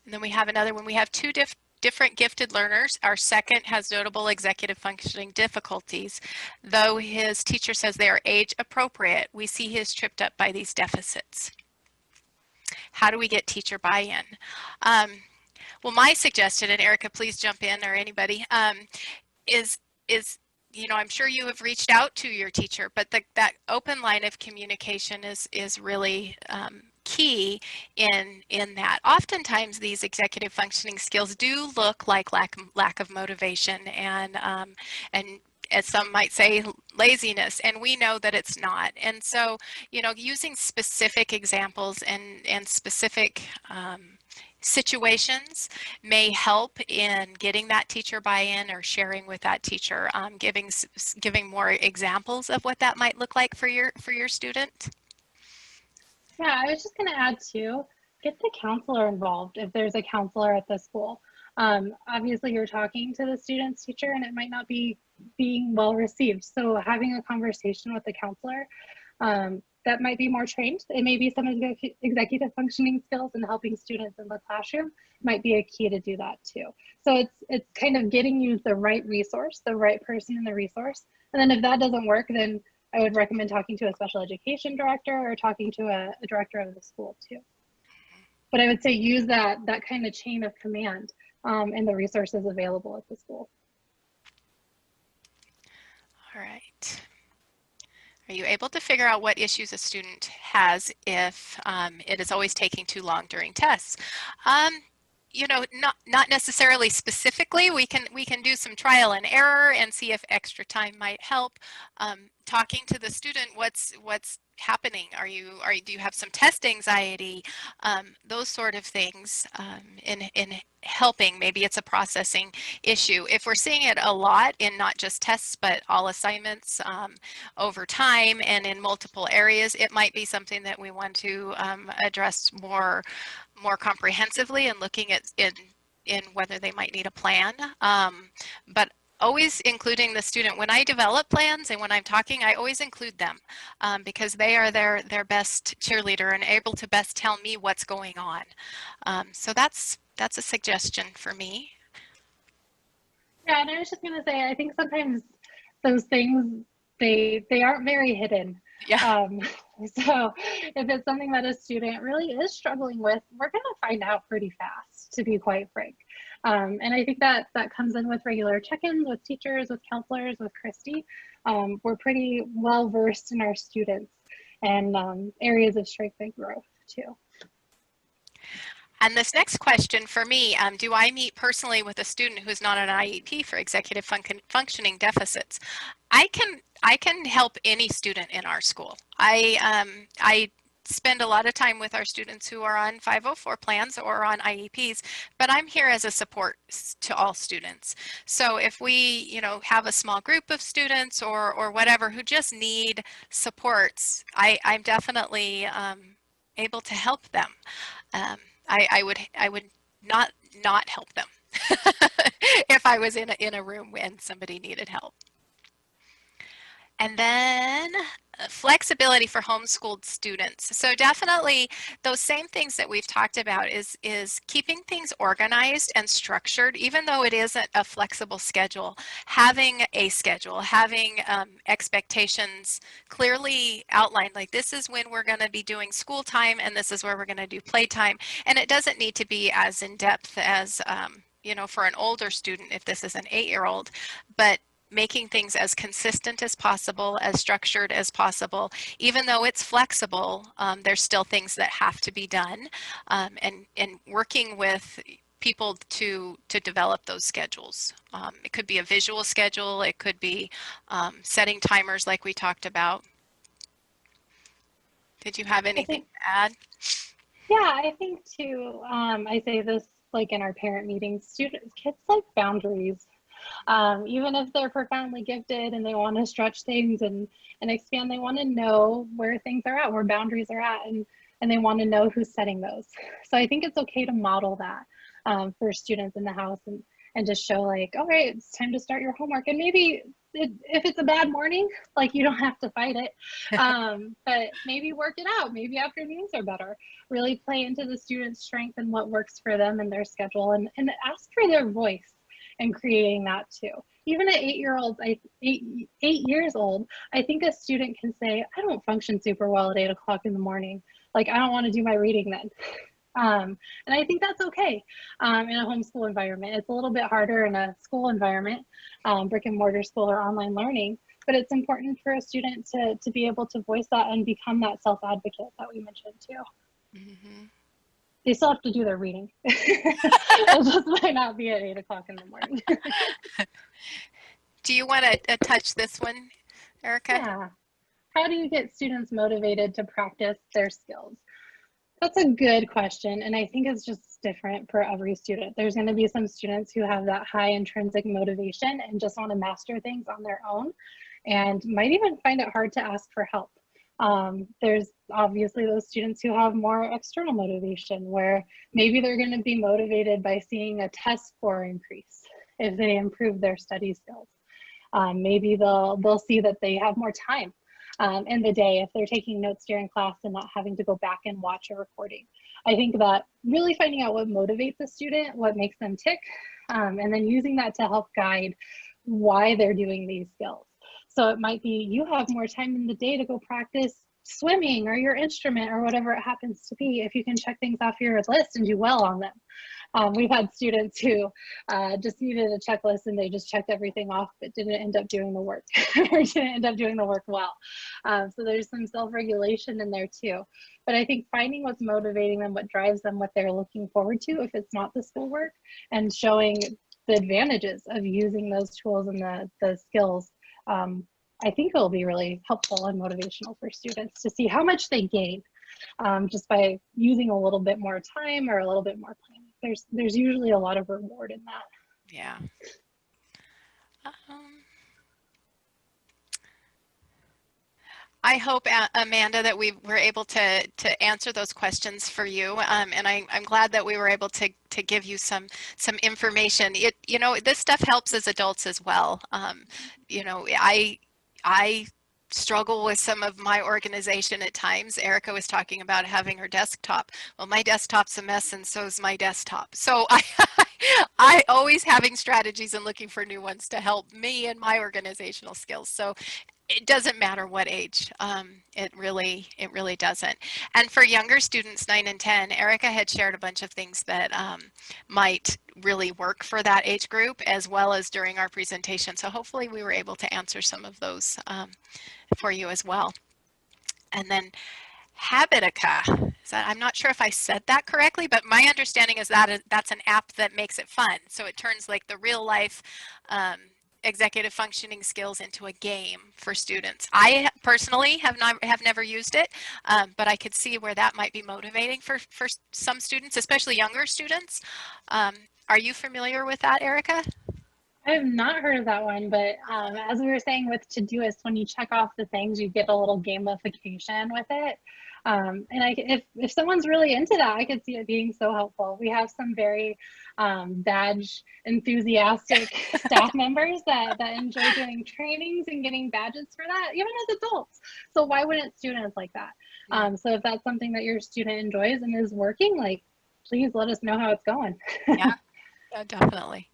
And then we have another one. We have two different gifted learners. Our second has notable executive functioning difficulties. Though his teacher says they are age appropriate, we see he is tripped up by these deficits. How do we get teacher buy-in? Well, my suggestion, and Erica, please jump in, or anybody, is I'm sure you have reached out to your teacher, but that open line of communication is really key in that. Oftentimes, these executive functioning skills do look like lack of motivation and as some might say, laziness, and we know that it's not. And so, using specific examples and specific situations may help in getting that teacher buy-in or sharing with that teacher, giving more examples of what that might look like for your student. Yeah, I was just going to add too, get the counselor involved if there's a counselor at the school. Obviously, you're talking to the student's teacher and it might not be being well received. So having a conversation with the counselor that might be more trained, it may be some executive functioning skills and helping students in the classroom might be a key to do that too. So it's kind of getting you the right resource, the right person in the resource. And then if that doesn't work, then I would recommend talking to a special education director or talking to a director of the school too. But I would say use that kind of chain of command and the resources available at the school. All right. Are you able to figure out what issues a student has if it is always taking too long during tests? Not necessarily specifically. We can do some trial and error and see if extra time might help. Talking to the student, what's happening? Do you have some test anxiety? Those sort of things in helping. Maybe it's a processing issue. If we're seeing it a lot in not just tests but all assignments over time and in multiple areas, it might be something that we want to address more comprehensively and looking at in whether they might need a plan. But always including the student. When I develop plans and when I'm talking, I always include them because they are their best cheerleader and able to best tell me what's going on. So that's a suggestion for me. Yeah, and I was just going to say, I think sometimes those things, they aren't very hidden. Yeah. So if it's something that a student really is struggling with, we're going to find out pretty fast, to be quite frank. And I think that comes in with regular check-ins with teachers, with counselors, with Christy. We're pretty well versed in our students and areas of strength and growth too. And this next question for me, do I meet personally with a student who's not on an IEP for executive functioning deficits? I can help any student in our school. I spend a lot of time with our students who are on 504 plans or on IEPs, but I'm here as a support to all students. So if we, have a small group of students or whatever who just need supports, I'm definitely able to help them. I would not help them if I was in a room when somebody needed help. And then flexibility for homeschooled students. So definitely those same things that we've talked about is keeping things organized and structured, even though it isn't a flexible schedule. Having a schedule, having expectations clearly outlined, like this is when we're going to be doing school time and this is where we're going to do playtime. And it doesn't need to be as in depth as, for an older student if this is an 8-year-old, but making things as consistent as possible, as structured as possible. Even though it's flexible, there's still things that have to be done, and working with people to develop those schedules. It could be a visual schedule, it could be setting timers like we talked about. Did you have anything to add? Yeah, I think too, I say this like in our parent meetings, kids like boundaries. Even if they're profoundly gifted and they want to stretch things and expand, they want to know where things are at, where boundaries are at, and they want to know who's setting those. So I think it's okay to model that for students in the house and just show like, all right, it's time to start your homework. And maybe if it's a bad morning, like you don't have to fight it, but maybe work it out. Maybe afternoons are better. Really play into the student's strength and what works for them and their schedule, and ask for their voice in creating that too. Even at 8-year-olds, 8 years old, I think a student can say, I don't function super well at 8 o'clock in the morning. Like, I don't want to do my reading then. And I think that's okay in a homeschool environment. It's a little bit harder in a school environment, brick and mortar school or online learning, but it's important for a student to be able to voice that and become that self-advocate that we mentioned too. Mm-hmm. They still have to do their reading. It just might not be at 8 o'clock in the morning. Do you want to touch this one, Erica? Yeah. How do you get students motivated to practice their skills? That's a good question, and I think it's just different for every student. There's going to be some students who have that high intrinsic motivation and just want to master things on their own and might even find it hard to ask for help. There's obviously those students who have more external motivation, where maybe they're going to be motivated by seeing a test score increase if they improve their study skills. Maybe they'll see that they have more time in the day if they're taking notes during class and not having to go back and watch a recording. I think that really finding out what motivates a student, what makes them tick, and then using that to help guide why they're doing these skills. So it might be you have more time in the day to go practice swimming or your instrument or whatever it happens to be if you can check things off your list and do well on them. We've had students who just needed a checklist and they just checked everything off but didn't end up doing the work or didn't end up doing the work well. So there's some self-regulation in there too. But I think finding what's motivating them, what drives them, what they're looking forward to if it's not the schoolwork, and showing the advantages of using those tools and the skills, I think it will be really helpful and motivational for students to see how much they gain just by using a little bit more time or a little bit more planning. There's usually a lot of reward in that. Yeah. I hope, Amanda, that we were able to answer those questions for you, and I'm glad that we were able to give you some information. This stuff helps as adults as well. I struggle with some of my organization at times. Erica was talking about having her desktop. Well, my desktop's a mess, and so is my desktop. So I always having strategies and looking for new ones to help me and my organizational skills. So it doesn't matter what age. It really doesn't. And for younger students, 9 and 10, Erica had shared a bunch of things that might really work for that age group, as well as during our presentation. So hopefully we were able to answer some of those for you as well. And then Habitica. I'm not sure if I said that correctly, but my understanding is that that's an app that makes it fun. So it turns like the real life executive functioning skills into a game for students. I personally have never used it, but I could see where that might be motivating for some students, especially younger students. Are you familiar with that, Erica? I have not heard of that one, but as we were saying with Todoist, when you check off the things, you get a little gamification with it. And if someone's really into that, I could see it being so helpful. We have some very badge enthusiastic staff members that enjoy doing trainings and getting badges for that, even as adults. So why wouldn't students like that? So if that's something that your student enjoys and is working, like, please let us know how it's going. Yeah, definitely.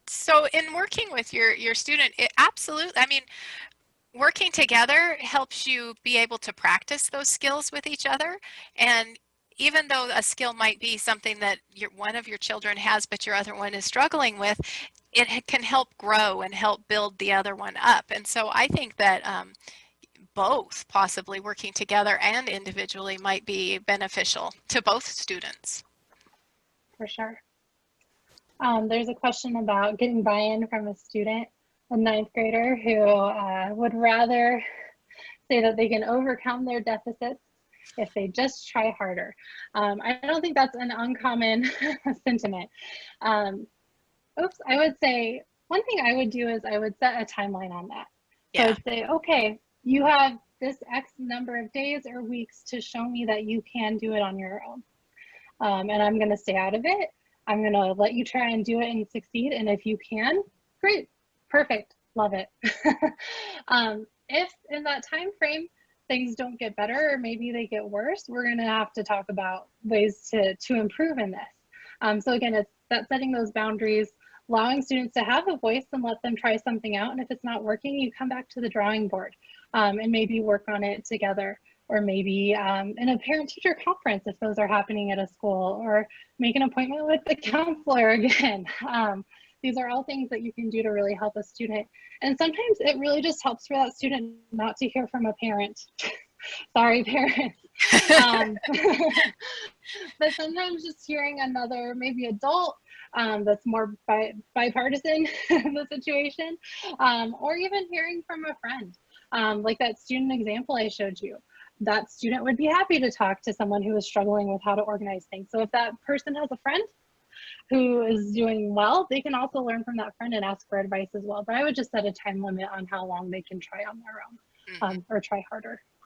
So in working with your student, it absolutely, I mean, working together helps you be able to practice those skills with each other. And even though a skill might be something that one of your children has, but your other one is struggling with, it can help grow and help build the other one up. And so I think that both possibly working together and individually might be beneficial to both students. For sure. There's a question about getting buy-in from a student, a ninth grader who would rather say that they can overcome their deficits if they just try harder. I don't think that's an uncommon sentiment. I would say one thing I would do is I would set a timeline on that. So I would say, okay, you have this X number of days or weeks to show me that you can do it on your own. and I'm going to stay out of it. I'm going to let you try and do it and succeed. And if you can, great, perfect, love it. If in that time frame things don't get better or maybe they get worse, we're going to have to talk about ways to improve in this. So again, it's that setting those boundaries, allowing students to have a voice and let them try something out. And if it's not working, you come back to the drawing board and maybe work on it together, or maybe in a parent-teacher conference if those are happening at a school, or make an appointment with the counselor again. These are all things that you can do to really help a student. And sometimes it really just helps for that student not to hear from a parent. Sorry, parents. But sometimes just hearing another maybe adult that's more bipartisan in the situation, or even hearing from a friend, like that student example I showed you. That student would be happy to talk to someone who is struggling with how to organize things. So if that person has a friend who is doing well, they can also learn from that friend and ask for advice as well. But I would just set a time limit on how long they can try on their own, or try harder.